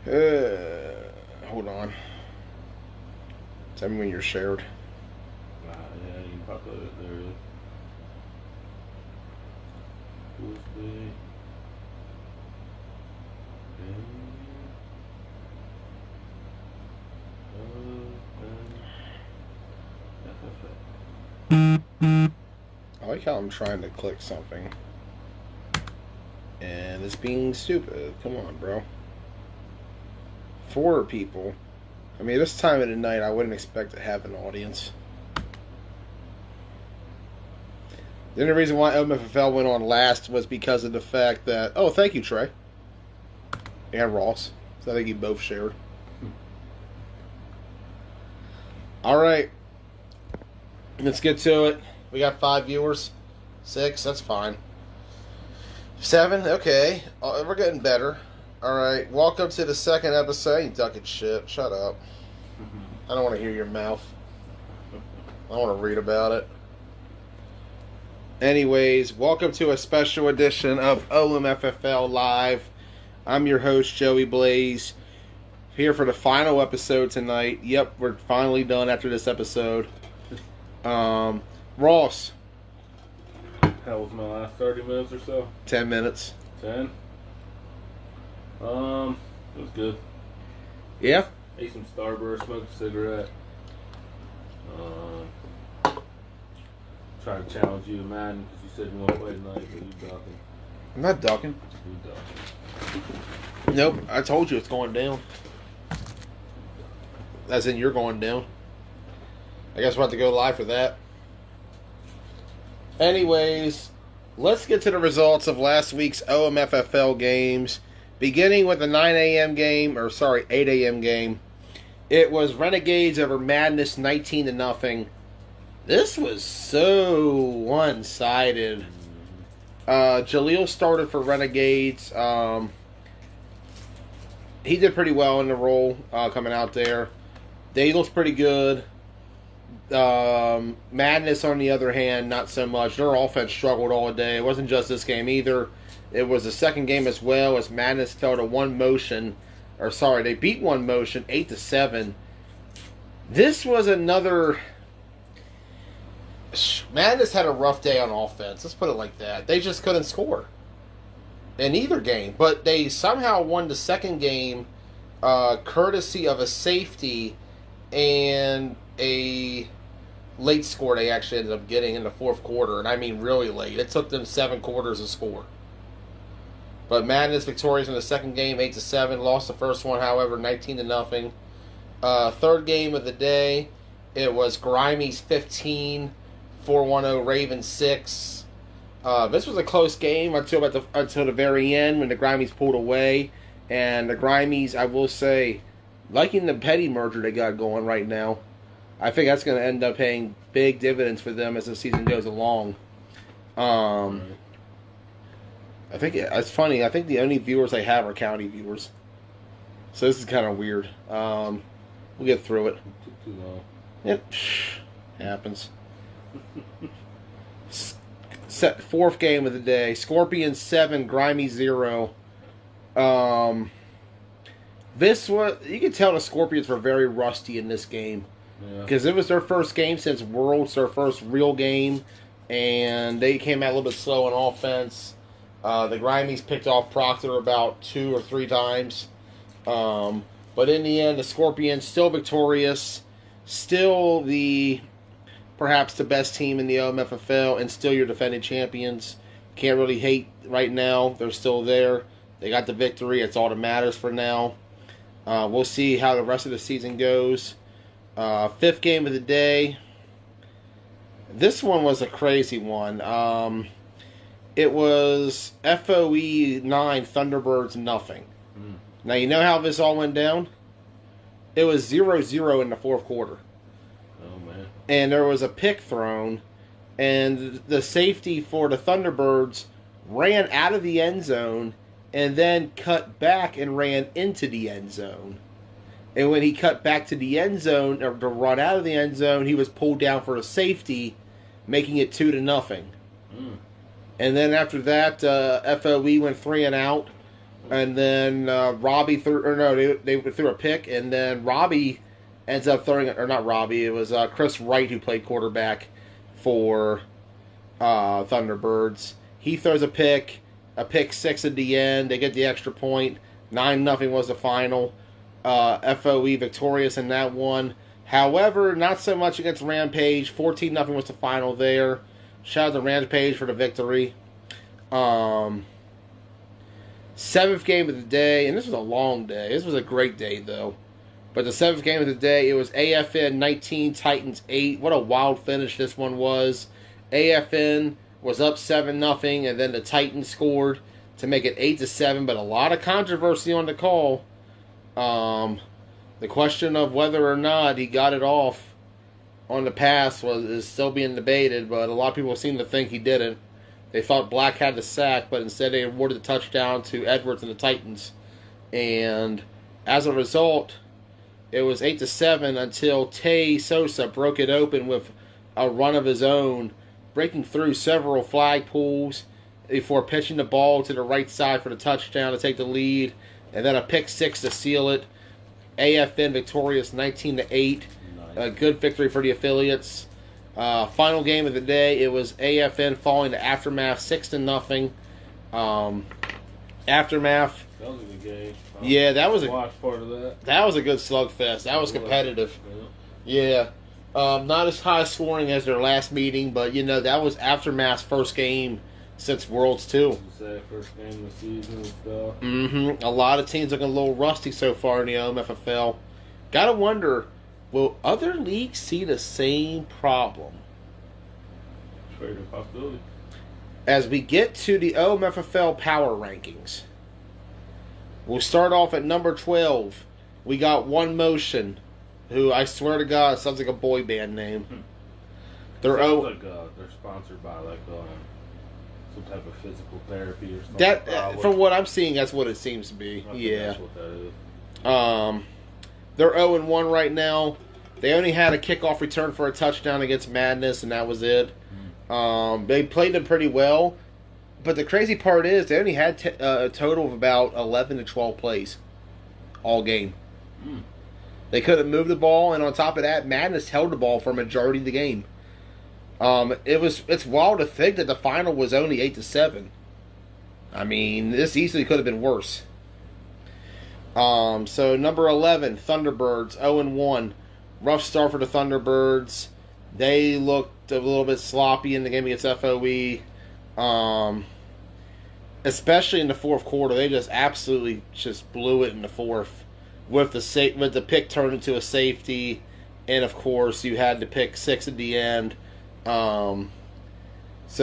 Hold on. Tell me when you're shared. Yeah, you can pop that up there. Tuesday. I like how I'm trying to click something. And it's being stupid. Come on, bro. 4 people. I mean, this time of the night, I wouldn't expect to have an audience. The only reason why OMFFL went on last was because of the fact that... Oh, thank you, Trey. And Ross. So I think you both shared. Alright. Let's get to it. We got 5 viewers. 6, that's fine. 7, okay. We're getting better. Alright, welcome to the second episode. You ducking shit. Shut up. I don't want to hear your mouth. I want to read about it. Anyways, welcome to a special edition of OMFFL Live. I'm your host, Joey Blaze. Here for the final episode tonight. Yep, we're finally done after this episode. Ross. How was my last 30 minutes or so? 10 minutes. 10? It was good. Yeah? Ate some Starburst, smoked a cigarette. Trying to challenge you in Madden because you said you want to play tonight, but you ducking. I'm not ducking. You ducking. Nope, I told you it's going down. As in, you're going down. I guess we'll have to go live for that. Anyways, let's get to the results of last week's OMFFL games. Beginning with the 9 a.m. game, 8 a.m. game. It was Renegades over Madness 19-0. This was so one-sided. Jaleel started for Renegades. He did pretty well in the role coming out there. They looked pretty good. Madness, on the other hand, not so much. Their offense struggled all day. It wasn't just this game either. It was the second game as well, as Madness fell to they beat one motion, 8-7. This was another... Madness had a rough day on offense. Let's put it like that. They just couldn't score in either game. But they somehow won the second game courtesy of a safety and a late score they actually ended up getting in the fourth quarter. And I mean really late. It took them 7 quarters to score. But Madness victorious in the second game, 8-7. Lost the first one, however, 19-0. Third game of the day, it was Grimey's 15, 410 Ravens 6. This was a close game until the very end when the Grimeys pulled away. And the Grimeys, I will say, liking the Petty merger they got going right now, I think that's going to end up paying big dividends for them as the season goes along. I think it's funny. I think the only viewers I have are county viewers. So this is kind of weird. We'll get through it. Too long. It happens. Fourth game of the day. Scorpions 7, Grimy 0. This was... You could tell the Scorpions were very rusty in this game. Because it was their first game since Worlds, their first real game. And they came out a little bit slow on offense. The Grimeys picked off Proctor about 2 or 3 times. But in the end, the Scorpions still victorious. Still perhaps the best team in the OMFFL, and still your defending champions. Can't really hate right now. They're still there. They got the victory. It's all that matters for now. We'll see how the rest of the season goes. Fifth game of the day. This one was a crazy one. It was FOE 9, Thunderbirds nothing. Now, you know how this all went down? It was 0-0 in the fourth quarter. Oh, man. And there was a pick thrown, and the safety for the Thunderbirds ran out of the end zone and then cut back and ran into the end zone. And when he cut back to the end zone, or to run out of the end zone, he was pulled down for a safety, making it 2-0. And then after that, FOE went 3 and out. And then Robbie threw, or no, they threw a pick, and then Robbie ends up throwing, or not Robbie, it was Chris Wright who played quarterback for Thunderbirds. He throws a pick six at the end. They get the extra point. 9-0 was the final. FOE victorious in that one. However, not so much against Rampage. 14-0 was the final there. Shout out to Rampage for the victory. Seventh game of the day, and this was a long day. This was a great day, though. But the seventh game of the day, it was AFN 19, Titans 8. What a wild finish this one was. AFN was up 7-0, and then the Titans scored to make it 8-7, but a lot of controversy on the call. The question of whether or not he got it off on the pass is still being debated, but a lot of people seem to think he didn't. They thought Black had the sack, but instead they awarded the touchdown to Edwards and the Titans. And as a result, it was 8-7 until Tay Sosa broke it open with a run of his own, breaking through several flag pools before pitching the ball to the right side for the touchdown to take the lead, and then a pick six to seal it. AFN victorious 19-8. Nice. A good victory for the affiliates. Final game of the day, it was AFN falling to Aftermath 6-0. Aftermath. That was a good game. Yeah, that was watched part of that. That was a good slugfest. That was competitive. Yeah. Not as high scoring as their last meeting, but that was Aftermath's first game since Worlds 2. First game of the season and stuff. Mm-hmm. A lot of teams looking a little rusty so far in the OMFFL. Gotta wonder, will other leagues see the same problem? Very good possibility. As we get to the OMFFL power rankings, we'll start off at number 12. We got One Motion, who I swear to God sounds like a boy band name. They're sponsored by some type of physical therapy or something. That from what I'm seeing, that's what it seems to be. Yeah. That's what that is. They're 0-1 right now. They only had a kickoff return for a touchdown against Madness, and that was it. They played them pretty well, but the crazy part is they only had a total of about 11 to 12 plays all game. They couldn't move the ball, and on top of that, Madness held the ball for a majority of the game. It's wild to think that the final was only 8-7. I mean, this easily could have been worse. So number 11, Thunderbirds, 0-1. Rough start for the Thunderbirds. They looked a little bit sloppy in the game against FOE. Especially in the fourth quarter. They just absolutely just blew it in the fourth. With the pick turned into a safety. And of course, you had the pick six at the end. So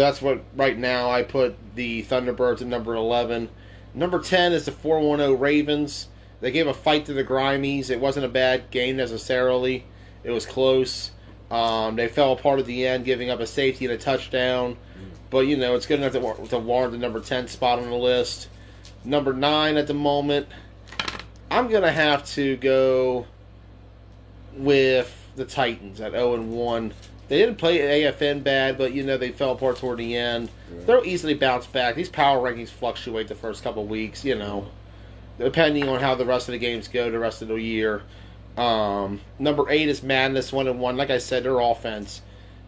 that's what, right now, I put the Thunderbirds at number 11. Number 10 is the 410 Ravens. They gave a fight to the Grimies. It wasn't a bad game necessarily. It was close. They fell apart at the end, giving up a safety and a touchdown. But, it's good enough to warrant the number 10 spot on the list. Number 9 at the moment, I'm going to have to go with the Titans at 0-1. They didn't play AFN bad, but, they fell apart toward the end. Right. They'll easily bounce back. These power rankings fluctuate the first couple of weeks, depending on how the rest of the games go the rest of the year. Number 8 is Madness, 1-1. Like I said, their offense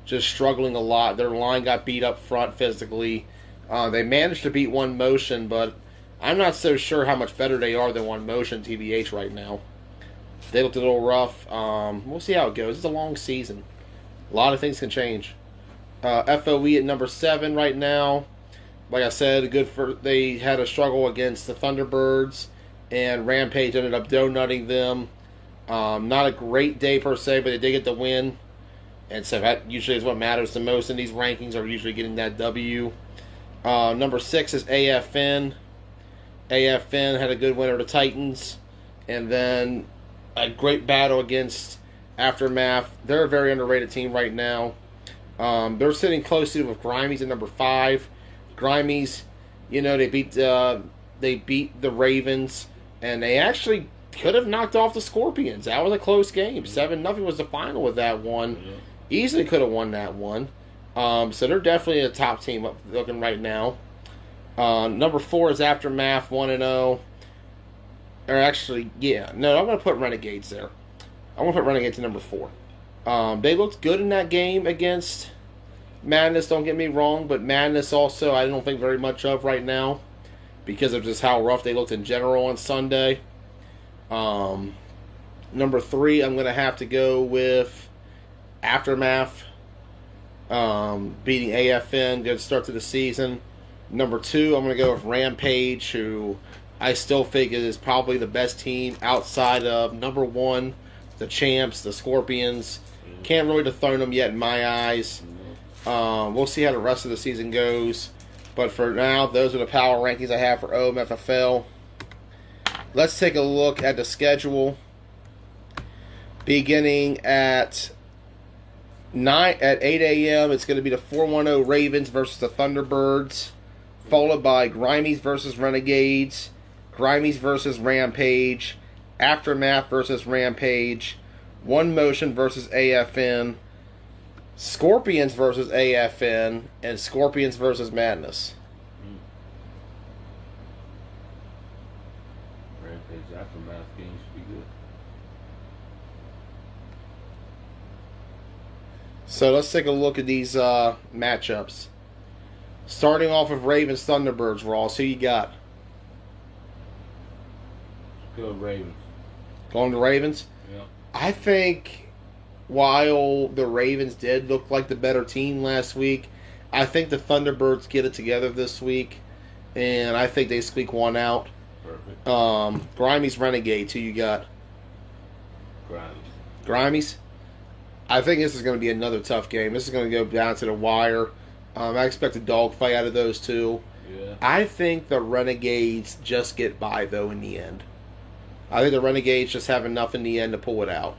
just struggling a lot. Their line got beat up front physically. They managed to beat One Motion, but I'm not so sure how much better they are than One Motion TBH right now. They looked a little rough. We'll see how it goes. It's a long season. A lot of things can change. FOE at number 7 right now. Like I said, they had a struggle against the Thunderbirds, and Rampage ended up donutting them. Not a great day per se, but they did get the win. And so that usually is what matters the most in these rankings, are usually getting that W. Number 6 is AFN. AFN had a good win over the Titans. And then a great battle against Aftermath. They're a very underrated team right now. They're sitting closely with Grimies at number 5. Grimies, they beat the Ravens, and they actually could have knocked off the Scorpions. That was a close game. 7-0 was the final with that one. Yeah. Easily could have won that one. So they're definitely a top team looking right now. Number 4 is Aftermath, 1-0. Or actually, yeah. No, I'm going to put Renegades there. I'm going to put Renegades at number 4. They looked good in that game against Madness, don't get me wrong, but Madness also I don't think very much of right now because of just how rough they looked in general on Sunday. Number 3, I'm going to have to go with Aftermath, beating AFN, good start to the season. Number 2, I'm going to go with Rampage, who I still think is probably the best team outside of number 1, the champs, the Scorpions. Can't really dethrone them yet in my eyes. We'll see how the rest of the season goes. But for now, those are the power rankings I have for OMFFL. Let's take a look at the schedule. Beginning at 8 a.m., it's going to be the 410 Ravens versus the Thunderbirds, followed by Grimies versus Renegades, Grimies versus Rampage, Aftermath versus Rampage, One Motion versus AFN, Scorpions versus AFN, and Scorpions versus Madness. Rampage Aftermath games should be good. So let's take a look at these matchups. Starting off with Ravens Thunderbirds, Ross. Who you got? Go Ravens. Going to Ravens? Yeah. I think while the Ravens did look like the better team last week, I think the Thunderbirds get it together this week, and I think they squeak one out. Perfect. Grimies Renegades. Who you got? Grimies. Grimies? I think this is going to be another tough game. This is going to go down to the wire. I expect a dogfight out of those two. Yeah. I think the Renegades just get by, though, in the end. I think the Renegades just have enough in the end to pull it out.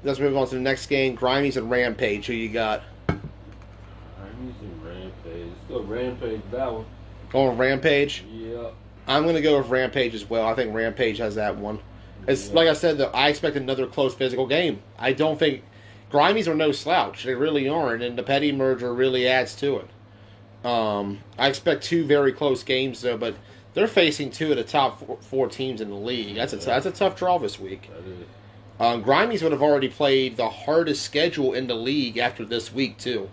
Let's move on to the next game. Grimies and Rampage. Who you got? Grimies and Rampage. Let's go Rampage, that one. Going Rampage? Yeah. I'm going to go with Rampage as well. I think Rampage has that one. It's like I said, though, I expect another close physical game. I don't think Grimies are no slouch. They really aren't, and the Petty merger really adds to it. I expect 2 very close games, though, but they're facing 2 of the top 4 teams in the league. That's a tough draw this week. That is. Grimies would have already played the hardest schedule in the league after this week, too,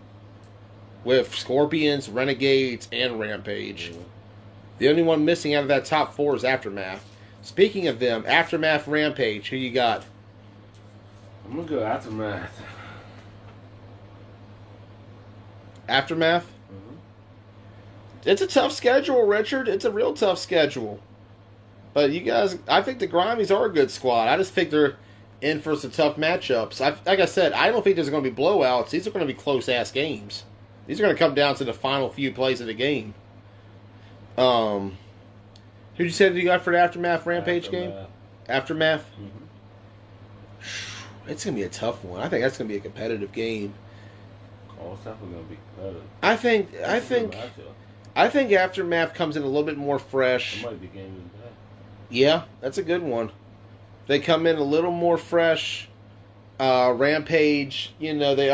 with Scorpions, Renegades, and Rampage. Yeah. The only one missing out of that top 4 is Aftermath. Speaking of them, Aftermath, Rampage, who you got? I'm going to go Aftermath. Aftermath? Mm-hmm. It's a tough schedule, Richard. It's a real tough schedule. But you guys, I think the Grimies are a good squad. I just think they're in for some tough matchups. Like I said, I don't think there's going to be blowouts. These are going to be close-ass games. These are going to come down to the final few plays of the game. Who'd you say that you got for the Aftermath Rampage game? Aftermath? Mm-hmm. It's going to be a tough one. I think that's going to be a competitive game. Oh, it's definitely going to be competitive. I think Aftermath comes in a little bit more fresh. It might be game of the day. Yeah, that's a good one. They come in a little more fresh. Rampage, they'll be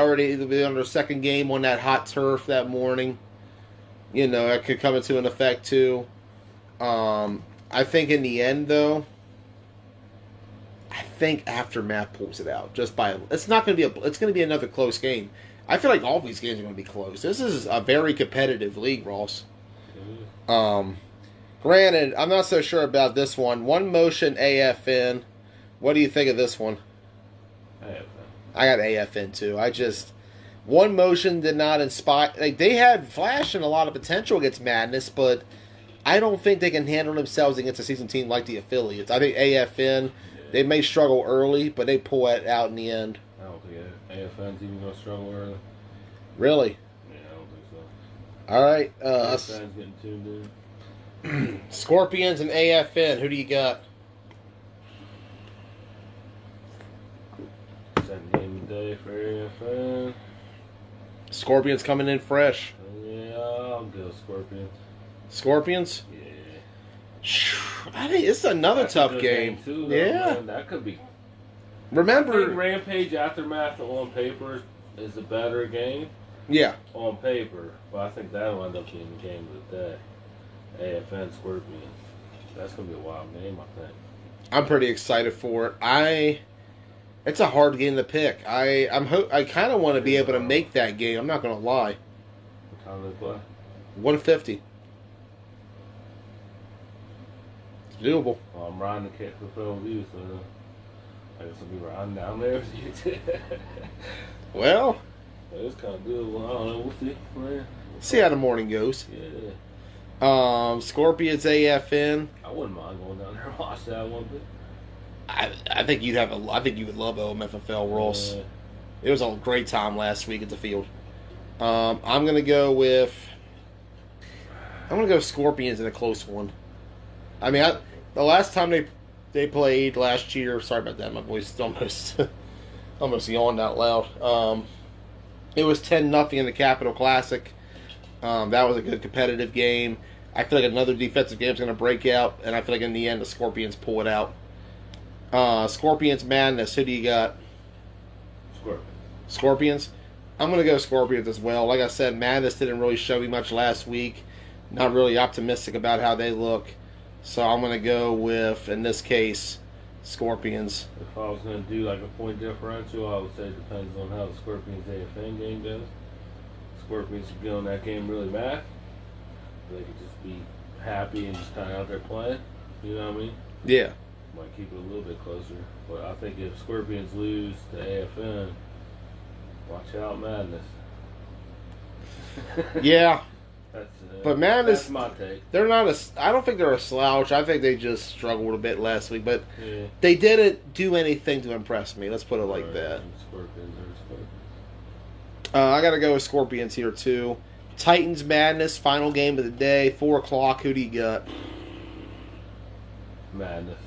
on their second game on that hot turf that morning. That could come into an effect too. I think in the end, though, I think Aftermath pulls it out. It's not going to be it's going to be another close game. I feel like all these games are going to be close. This is a very competitive league, Ross. Granted, I'm not so sure about this one. One Motion AFN. What do you think of this one? AFN. I got AFN too. One Motion did not inspire. They had flash and a lot of potential against Madness, but I don't think they can handle themselves against a seasoned team like the affiliates. I think AFN, they may struggle early, but they pull it out in the end. I don't think AFN's even going to struggle early. Really? Yeah, I don't think so. All right. AFN's getting tuned in. Scorpions and AFN. Who do you got? Second game of the day for AFN. Scorpions coming in fresh. Yeah, I'll go Scorpions. Scorpions? Yeah. I think it's another That's tough a good game. too, though, Yeah. Man. That could be. I Remember. think Rampage Aftermath on paper is a better game. Yeah. On paper. But I think that'll end up being the game of the day. AFN Scorpions. That's gonna be a wild game, I think. I'm pretty excited for it. It's a hard game to pick. I kind of want to be able to make that game. I'm not gonna lie. What time do they play? 150. It's doable. Well, I'm riding the kick for Phil with you, so I guess I'll be riding down there with you too. Well, it's kind of doable. I don't know. We'll see. Man. See how the morning goes. Yeah. Scorpions AFN. I wouldn't mind going down there and watch that one, but I think you'd have I think you would love OMFFL, Ross. It was a great time last week at the field. I'm gonna go Scorpions in a close one. I mean, the last time they played last year. Sorry about that. My voice is almost yawned out loud. It was 10-0 in the Capital Classic. That was a good competitive game. I feel like another defensive game is going to break out, and I feel like in the end the Scorpions pull it out. Scorpions Madness. Who do you got? Scorpions. I'm going to go Scorpions as well. Like I said, Madness didn't really show me much last week. Not really optimistic about how they look. So I'm going to go with, in this case, Scorpions. If I was going to do like a point differential, I would say it depends on how the Scorpions AFN game goes. Scorpions could go in that game really mad. They could just be happy and just kind of out there playing. You know what I mean? Yeah. Might keep it a little bit closer. But I think if Scorpions lose to AFN, watch out, Madness. Yeah. But Madness, that's my take. They're not I don't think they're a slouch. I think they just struggled a bit last week, but yeah. They didn't do anything to impress me. Let's put it like that. I got to go with Scorpions here too. Titans Madness, final game of the day, 4 o'clock. Who do you got? Madness.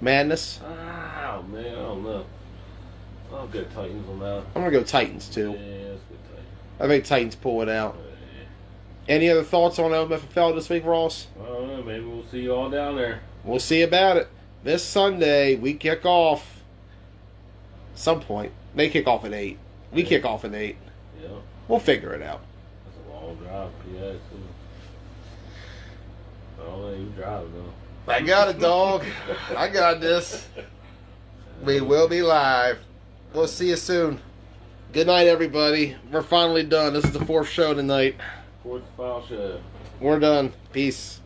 Madness? Oh man, I don't know. I'll go Titans on that. I'm gonna go Titans too. Yeah, let's go Titans. I think Titans pull it out. Any other thoughts on OMFFL this week, Ross? I don't know. Maybe we'll see you all down there. We'll see about it. This Sunday, we kick off. Some point. They kick off at 8. We kick off at 8. Yeah. We'll figure it out. That's a long drive. Yeah. I don't know. You drive though. I got it, dog. I got this. We will be live. We'll see you soon. Good night, everybody. We're finally done. This is the 4th show tonight. Fourth final show. We're done. Peace.